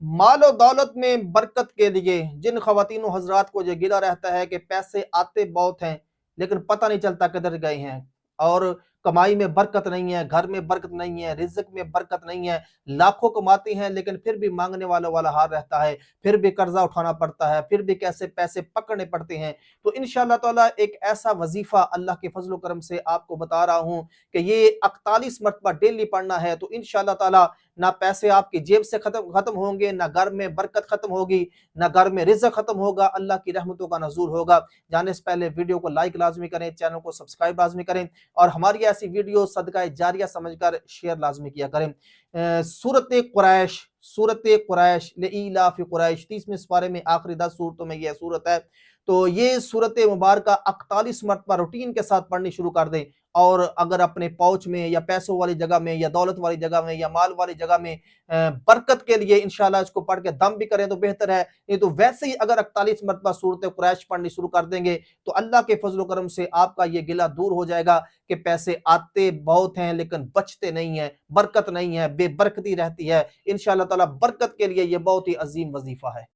مال و دولت میں برکت کے لیے جن خواتین و حضرات کو یہ گلہ رہتا ہے کہ پیسے آتے بہت ہیں لیکن پتہ نہیں چلتا کدھر گئے ہیں، اور کمائی میں برکت نہیں ہے، گھر میں برکت نہیں ہے، رزق میں برکت نہیں ہے، لاکھوں کماتے ہیں لیکن پھر بھی مانگنے والوں والا حال رہتا ہے، پھر بھی قرضہ اٹھانا پڑتا ہے، پھر بھی کیسے پیسے پکڑنے پڑتے ہیں۔ تو انشاءاللہ تعالیٰ ایک ایسا وظیفہ اللہ کے فضل و کرم سے آپ کو بتا رہا ہوں کہ یہ 41 مرتبہ ڈیلی پڑھنا ہے، تو انشاءاللہ تعالیٰ نہ پیسے آپ کی جیب سے ختم ہوں گے، نہ گھر میں برکت ختم ہوگی، نہ گھر میں رزق ختم ہوگا، اللہ کی رحمتوں کا نزول ہوگا۔ جانے سے پہلے ویڈیو کو لائک لازمی کریں، چینل کو سبسکرائب لازمی کریں، اور ہماری ایسی ویڈیو صدقہ جاریہ سمجھ کر شیئر لازمی کیا کریں۔ سورۃ قریش، سورۃ قریش لإیلاف قریش، 30ویں سپارے میں آخری 10 سورتوں میں یہ سورت ہے۔ تو یہ سورت مبارکہ 41 مرتبہ روٹین کے ساتھ پڑھنی شروع کر دیں، اور اگر اپنے پاؤچ میں یا پیسوں والی جگہ میں یا دولت والی جگہ میں یا مال والی جگہ میں برکت کے لیے انشاءاللہ اس کو پڑھ کے دم بھی کریں تو بہتر ہے، نہیں تو ویسے ہی اگر 41 مرتبہ سورت قریش پڑھنی شروع کر دیں گے تو اللہ کے فضل و کرم سے آپ کا یہ گلہ دور ہو جائے گا کہ پیسے آتے بہت ہیں لیکن بچتے نہیں ہیں، برکت نہیں ہے، بے برکتی رہتی ہے۔ انشاءاللہ تعالیٰ برکت کے لیے یہ بہت ہی عظیم وظیفہ ہے۔